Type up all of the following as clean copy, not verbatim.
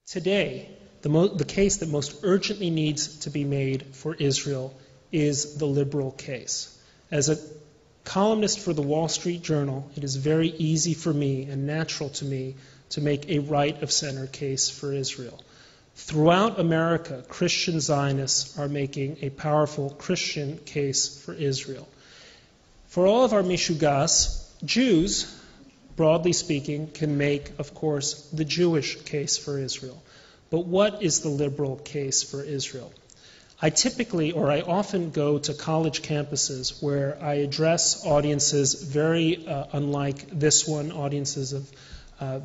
Today, the case that most urgently needs to be made for Israel is the liberal case. As a columnist for the Wall Street Journal, it is very easy for me and natural to me to make a right-of-center case for Israel. Throughout America, Christian Zionists are making a powerful Christian case for Israel. For all of our Mishugas, Jews, broadly speaking, can make, of course, the Jewish case for Israel. But what is the liberal case for Israel? I often go to college campuses where I address audiences very unlike this one, audiences of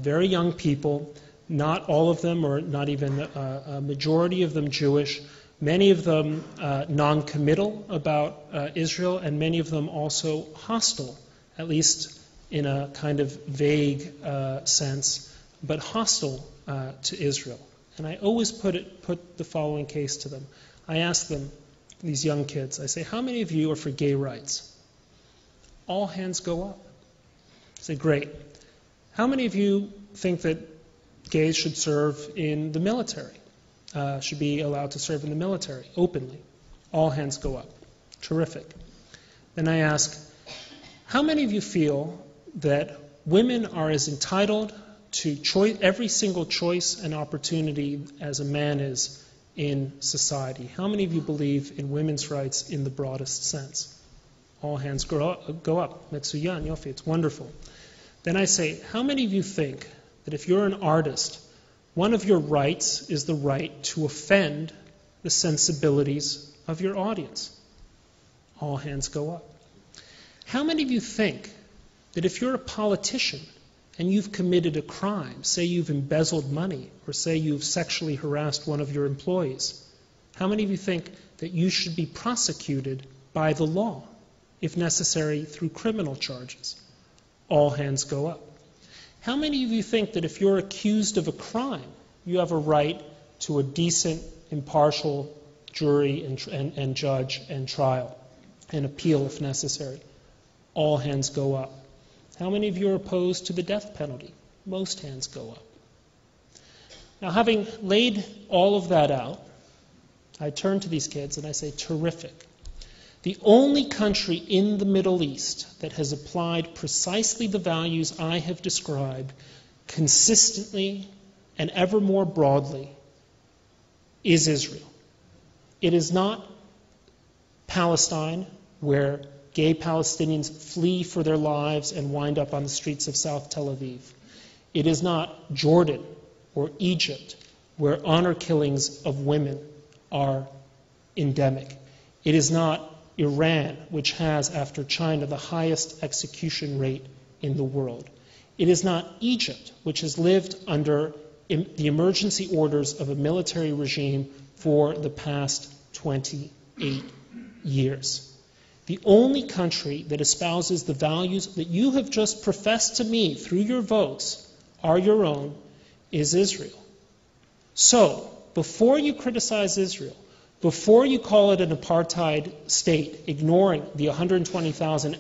very young people, not all of them, or not even a majority of them Jewish, many of them non-committal about Israel, and many of them also hostile, at least in a kind of vague sense, but hostile to Israel. And I always put the following case to them. I ask them, these young kids, I say, how many of you are for gay rights? All hands go up. I say, great. How many of you think that gays should serve in the military, should be allowed to serve in the military openly? All hands go up. Terrific. Then I ask, how many of you feel that women are as entitled to every single choice and opportunity as a man is in society? How many of you believe in women's rights in the broadest sense? All hands go up. Metsuyan, Yofi, it's wonderful. Then I say, how many of you think that if you're an artist, one of your rights is the right to offend the sensibilities of your audience? All hands go up. How many of you think that if you're a politician and you've committed a crime, say you've embezzled money, or say you've sexually harassed one of your employees, how many of you think that you should be prosecuted by the law, if necessary through criminal charges? All hands go up. How many of you think that if you're accused of a crime, you have a right to a decent, impartial jury and judge and trial and appeal if necessary? All hands go up. How many of you are opposed to the death penalty? Most hands go up. Now, having laid all of that out, I turn to these kids and I say, terrific. The only country in the Middle East that has applied precisely the values I have described consistently and ever more broadly is Israel. It is not Palestine, where gay Palestinians flee for their lives and wind up on the streets of South Tel Aviv. It is not Jordan or Egypt, where honor killings of women are endemic. It is not Iran, which has, after China, the highest execution rate in the world. It is not Egypt, which has lived under the emergency orders of a military regime for the past 28 years. The only country that espouses the values that you have just professed to me through your votes are your own is Israel. So, before you criticize Israel, before you call it an apartheid state, ignoring the 120,000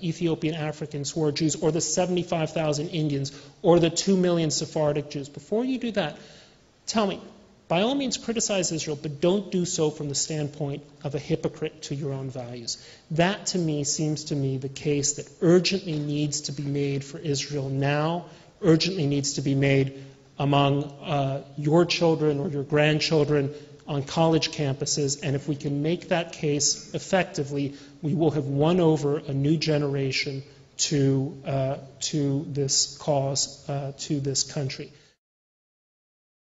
Ethiopian Africans who are Jews, or the 75,000 Indians, or the 2 million Sephardic Jews, before you do that, tell me, by all means criticize Israel, but don't do so from the standpoint of a hypocrite to your own values. That, to me, seems to me the case that urgently needs to be made for Israel now, urgently needs to be made among your children or your grandchildren on college campuses, and if we can make that case effectively, we will have won over a new generation to this cause, to this country.